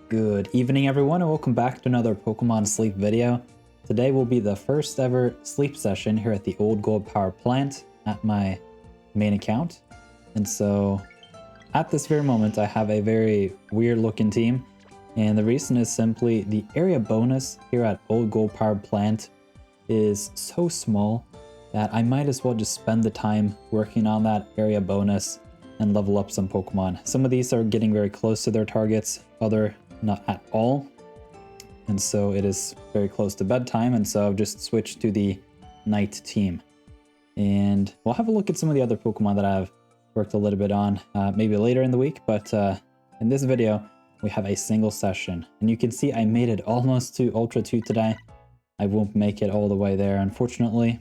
Good evening everyone and welcome back to another Pokemon Sleep video. Today will be the first ever sleep session here at the Old Gold Power Plant at my main account. And so at this very moment I have a very weird looking team, and the reason is simply the area bonus here at Old Gold Power Plant is so small that I might as well just spend the time working on that area bonus and level up some Pokemon. Some of these are getting very close to their targets, other not at all, and so it is very close to bedtime, and so I've just switched to the night team. And we'll have a look at some of the other Pokemon that I've worked a little bit on maybe later in the week, but in this video we have a single session, and you can see I made it almost to Ultra 2 today. I won't make it all the way there unfortunately,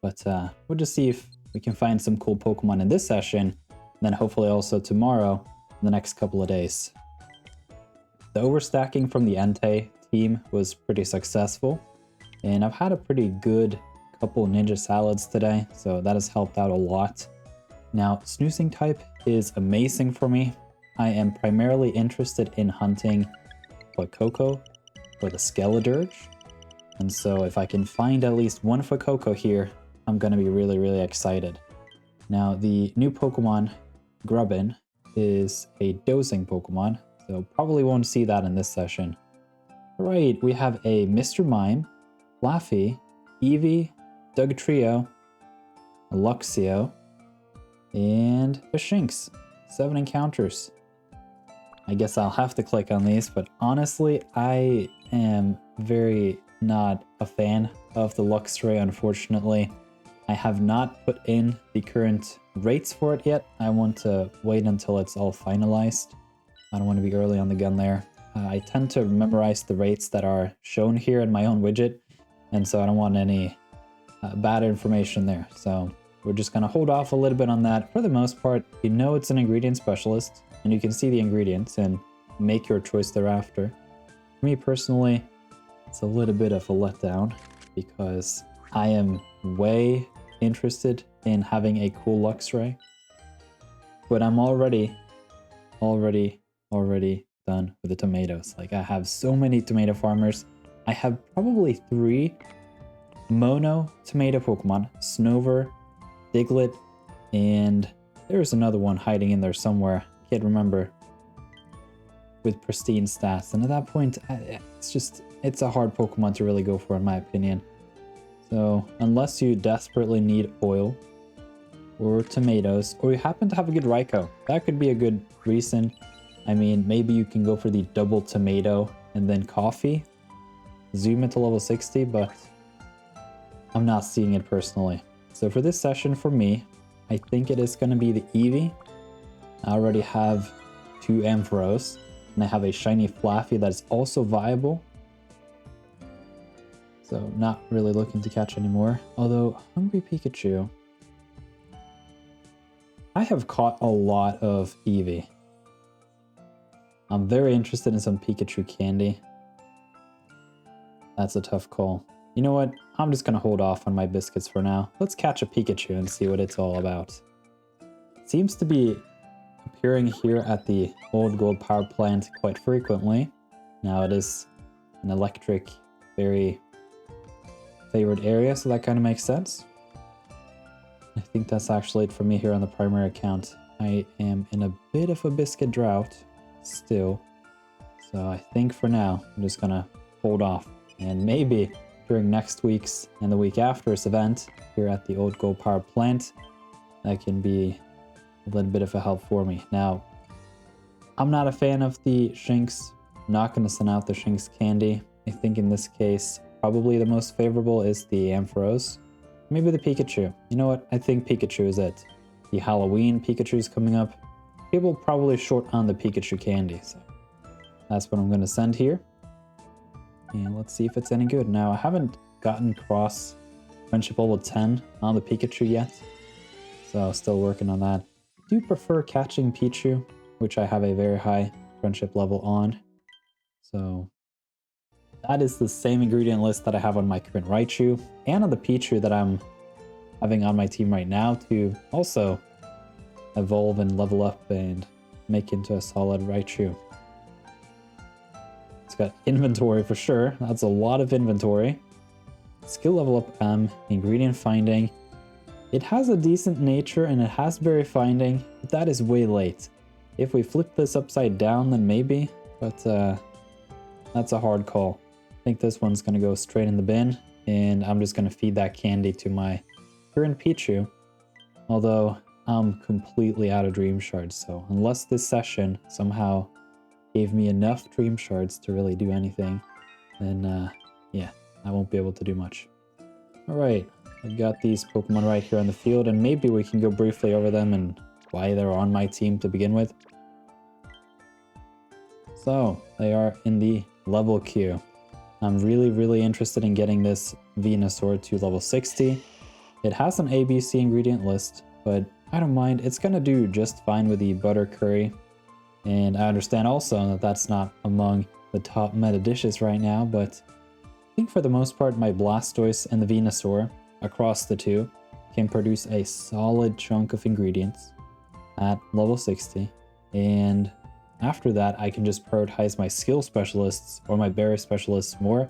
but we'll just see if we can find some cool Pokemon in this session, and then hopefully also tomorrow in the next couple of days. The overstacking from the Entei team was pretty successful, and I've had a pretty good couple ninja salads today, so that has helped out a lot. Now, Snoozing type is amazing for me. I am primarily interested in hunting Fuecoco or the Skeledirge, and so if I can find at least one Fuecoco here, I'm going to be really excited. Now, the new Pokemon, Grubbin, is a dozing Pokemon, so probably won't see that in this session. Right, we have a Mr. Mime, Laffy, Eevee, Dugtrio, a Luxio, and a Shinx. 7 encounters. I guess I'll have to click on these, but honestly, I am very not a fan of the Luxray, unfortunately. I have not put in the current rates for it yet. I want to wait until it's all finalized. I don't want to be early on the gun there. I tend to memorize the rates that are shown here in my own widget, and so I don't want any bad information there. So we're just going to hold off a little bit on that. For the most part, you know it's an ingredient specialist, and you can see the ingredients and make your choice thereafter. For me personally, it's a little bit of a letdown because I am way interested in having a cool Luxray, but I'm already done with the tomatoes. Like, I have so many tomato farmers. I have probably 3 mono tomato Pokemon, Snover, Diglett, and there's another one hiding in there somewhere. I can't remember, with pristine stats. And at that point, it's a hard Pokemon to really go for, in my opinion. So unless you desperately need oil or tomatoes, or you happen to have a good Raikou, that could be a good reason. I mean, maybe you can go for the double tomato and then coffee, zoom it to level 60, but I'm not seeing it personally. So for this session, for me, I think it is going to be the Eevee. I already have 2 Ampharos, and I have a shiny Flaffy that is also viable. So not really looking to catch anymore. Although, Hungry Pikachu, I have caught a lot of Eevee. I'm very interested in some Pikachu candy. That's a tough call. You know what? I'm just going to hold off on my biscuits for now. Let's catch a Pikachu and see what it's all about. It seems to be appearing here at the Old Gold Power Plant quite frequently. Now it is an electric, very favored area, so that kind of makes sense. I think that's actually it for me here on the primary account. I am in a bit of a biscuit drought still, so I think for now I'm just gonna hold off, and maybe during next week's and the week after's event here at the Old Gold Power Plant, that can be a little bit of a help for me. Now, I'm not a fan of the Shinx. I'm not going to send out the Shinx candy. I think in this case probably the most favorable is the Ampharos, maybe the Pikachu. You know what, I think Pikachu is it. The Halloween Pikachu is coming up. People probably short on the Pikachu candy, so that's what I'm going to send here. And let's see if it's any good. Now, I haven't gotten cross friendship level 10 on the Pikachu yet, so still working on that. I do prefer catching Pichu, which I have a very high friendship level on. So that is the same ingredient list that I have on my current Raichu and on the Pichu that I'm having on my team right now to also evolve and level up and make into a solid Raichu. It's got inventory for sure. That's a lot of inventory. Skill level up M, ingredient finding. It has a decent nature and it has berry finding, but that is way late. If we flip this upside down, then maybe, but that's a hard call. I think this one's gonna go straight in the bin, and I'm just gonna feed that candy to my current Pichu. Although I'm completely out of dream shards, so unless this session somehow gave me enough dream shards to really do anything, then yeah, I won't be able to do much. Alright, I've got these Pokemon right here on the field, and maybe we can go briefly over them and why they're on my team to begin with. So, they are in the level queue. I'm really interested in getting this Venusaur to level 60. It has an ABC ingredient list, but I don't mind. It's gonna do just fine with the butter curry. And I understand also that that's not among the top meta dishes right now, but I think for the most part my Blastoise and the Venusaur, across the two, can produce a solid chunk of ingredients at level 60. And after that, I can just prioritize my skill specialists or my berry specialists more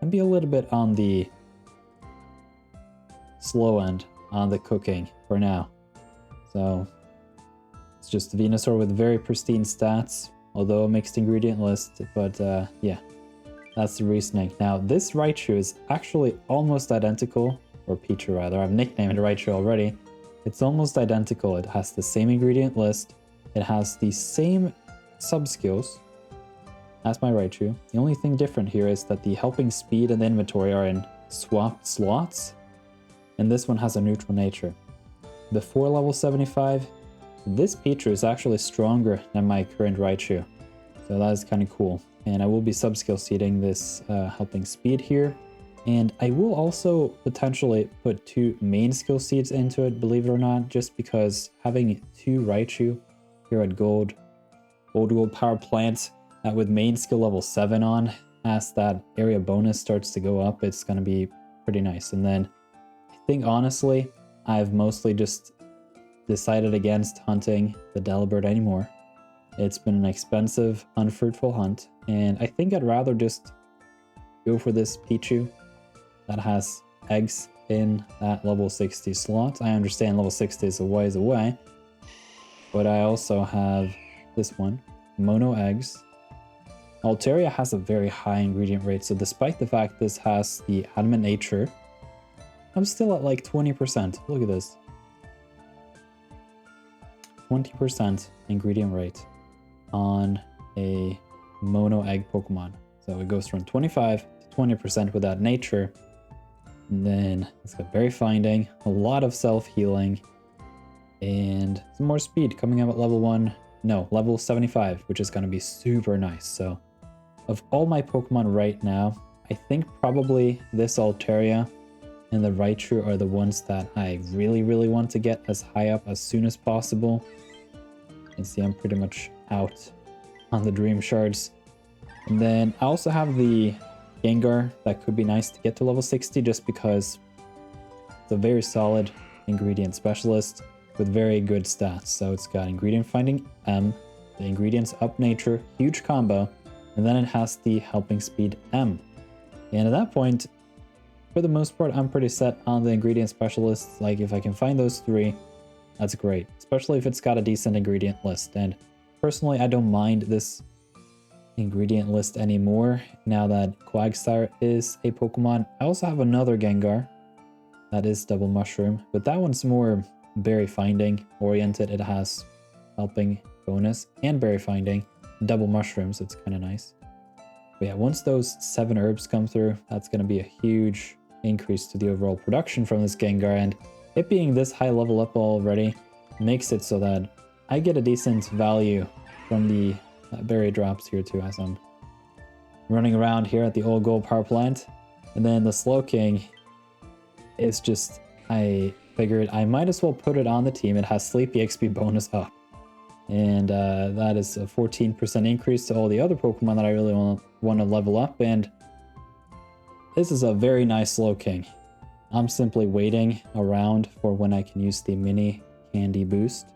and be a little bit on the slow end on the cooking for now. So it's just Venusaur with very pristine stats, although a mixed ingredient list, but yeah, that's the reasoning. Now this Raichu is actually almost identical, or Pichu rather, I've nicknamed it Raichu already. It's almost identical. It has the same ingredient list, it has the same sub-skills as my Raichu. The only thing different here is that the helping speed and the inventory are in swapped slots, and this one has a neutral nature. Before level 75, this Pichu is actually stronger than my current Raichu, so that is kind of cool. And I will be sub-skill seeding this helping speed here, and I will also potentially put 2 main skill seeds into it, believe it or not, just because having 2 Raichu here at Old Gold Power Plant with main skill level 7 on, as that area bonus starts to go up, it's going to be pretty nice. And then I think honestly, I've mostly just decided against hunting the Delibird anymore. It's been an expensive, unfruitful hunt, and I think I'd rather just go for this Pichu that has eggs in that level 60 slot. I understand level 60 is a ways away, but I also have this one, Mono Eggs. Altaria has a very high ingredient rate, so despite the fact this has the adamant nature, I'm still at like 20%. Look at this. 20% ingredient rate on a mono egg Pokemon. So it goes from 25 to 20% with that nature. And then it's got berry finding, a lot of self-healing, and some more speed coming out at level 75, which is going to be super nice. So of all my Pokemon right now, I think probably this Altaria and the Raichu are the ones that I really want to get as high up as soon as possible. You can see I'm pretty much out on the Dream Shards. And then I also have the Gengar that could be nice to get to level 60 just because it's a very solid ingredient specialist with very good stats. So it's got ingredient finding M, the ingredients up nature, huge combo, and then it has the helping speed M. And at that point, for the most part, I'm pretty set on the ingredient specialists. Like if I can find those 3, that's great, especially if it's got a decent ingredient list. And personally, I don't mind this ingredient list anymore now that Quagsire is a Pokemon. I also have another Gengar that is double mushroom, but that one's more berry finding oriented. It has helping bonus and berry finding, double mushrooms. It's kind of nice. But yeah, once those 7 herbs come through, that's going to be a huge increase to the overall production from this Gengar, and it being this high level up already makes it so that I get a decent value from the berry drops here too, as I'm running around here at the Old Gold Power Plant. And then the Slowking is just, I figured I might as well put it on the team. It has Sleepy XP bonus up, and that is a 14% increase to all the other Pokemon that I really want to level up, and this is a very nice Slowking. I'm simply waiting around for when I can use the mini candy boost.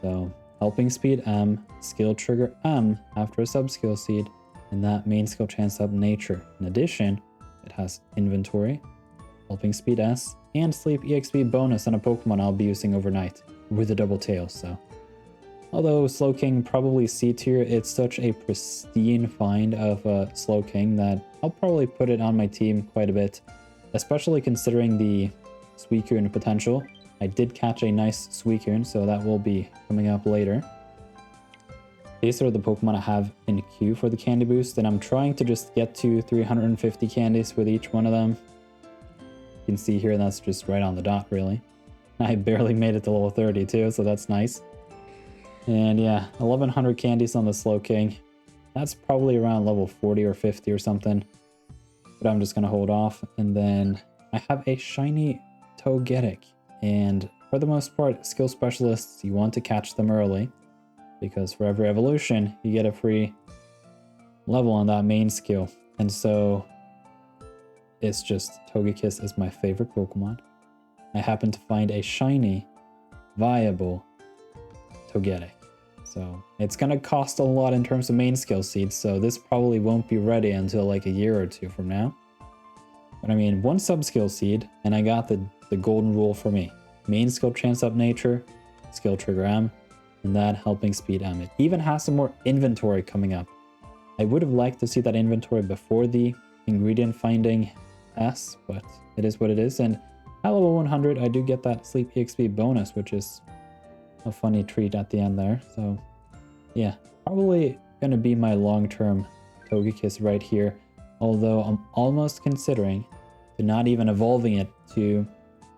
So helping speed M, skill trigger M after a sub skill seed, and that main skill chants up nature. In addition, it has inventory, helping speed S, and sleep EXP bonus on a Pokemon I'll be using overnight with a double tail. So although Slowking probably C tier, it's such a pristine find of a Slowking that I'll probably put it on my team quite a bit, especially considering the Suicune potential. I did catch a nice Suicune, so that will be coming up later. These are the Pokemon I have in queue for the candy boost, and I'm trying to just get to 350 candies with each one of them. You can see here that's just right on the dot, really. I barely made it to level 30 too, so that's nice. And yeah, 1100 candies on the Slowking. That's probably around level 40 or 50 or something. But I'm just going to hold off. And then I have a shiny Togetic. And for the most part, skill specialists, you want to catch them early, because for every evolution, you get a free level on that main skill. And so it's just Togekiss is my favorite Pokemon. I happen to find a shiny, viable Togetic. So it's gonna cost a lot in terms of main skill seeds, so this probably won't be ready until like a year or two from now. But I mean, one sub-skill seed, and I got the golden rule for me. Main skill chance up nature, skill trigger M, and that helping speed M. It even has some more inventory coming up. I would have liked to see that inventory before the ingredient finding S, but it is what it is. And at level 100, I do get that Sleep EXP bonus, which is a funny treat at the end there. So yeah, probably gonna be my long-term Togekiss right here. Although I'm almost considering to not even evolving it to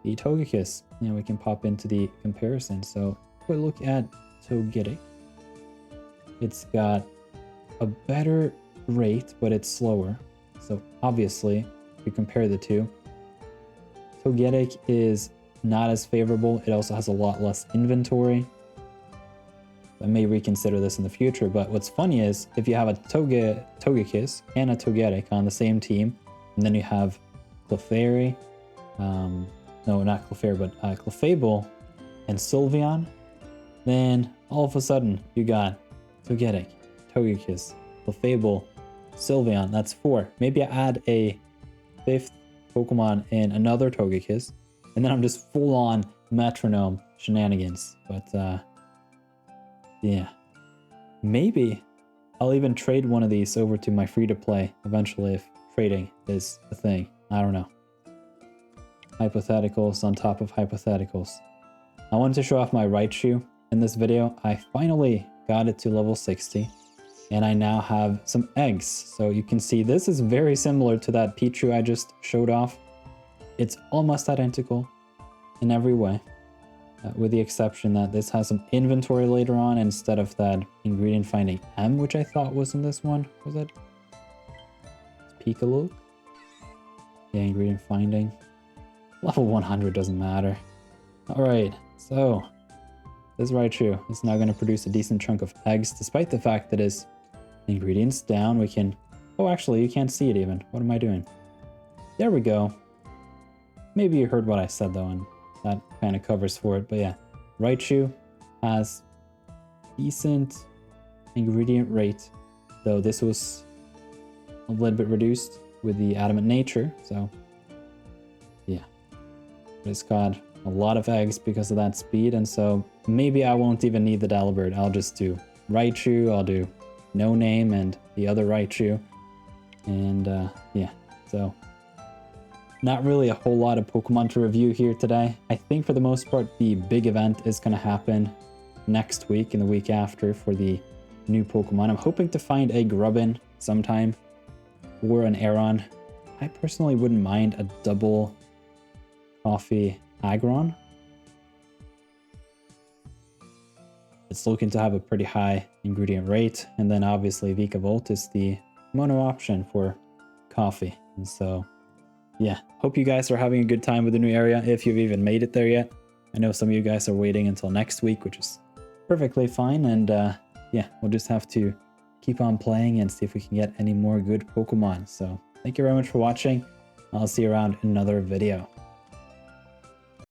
the Togekiss. You know, we can pop into the comparison. So if we look at Togetic, it's got a better rate, but it's slower. So obviously, if we compare the two, Togetic is not as favorable. It also has a lot less inventory. I may reconsider this in the future, but what's funny is if you have a Togekiss and a Togetic on the same team, and then you have Clefairy, no, not Clefairy, but Clefable and Sylveon, then all of a sudden you got Togetic, Togekiss, Clefable, Sylveon. That's 4. Maybe I add a 5th Pokemon in another Togekiss, and then I'm just full on metronome shenanigans. But yeah, maybe I'll even trade one of these over to my free-to-play eventually if trading is a thing. I don't know. Hypotheticals on top of hypotheticals. I wanted to show off my Raichu in this video. I finally got it to level 60, and I now have some eggs. So you can see this is very similar to that Pichu I just showed off. It's almost identical in every way, with the exception that this has some inventory later on instead of that ingredient finding M, which I thought was in this one. Was it? It's Pikalu? Yeah, ingredient finding. Level 100 doesn't matter. Alright, so this Raichu is now going to produce a decent chunk of eggs, despite the fact that his ingredients down. We can... Oh, actually, you can't see it even. What am I doing? There we go. Maybe you heard what I said, though, and that kind of covers for it. But yeah, Raichu has decent ingredient rate, though this was a little bit reduced with the adamant nature. So yeah, it's got a lot of eggs because of that speed, and so maybe I won't even need the Delibird. I'll just do Raichu, I'll do No Name and the other Raichu, and yeah, so not really a whole lot of Pokemon to review here today. I think for the most part the big event is going to happen next week and the week after for the new Pokemon. I'm hoping to find a Grubbin sometime or an Aeron. I personally wouldn't mind a double coffee Aggron. It's looking to have a pretty high ingredient rate, and then obviously Vikavolt is the mono option for coffee. And so yeah, hope you guys are having a good time with the new area, if you've even made it there yet. I know some of you guys are waiting until next week, which is perfectly fine, and yeah, we'll just have to keep on playing and see if we can get any more good Pokemon. So thank you very much for watching. I'll see you around in another video.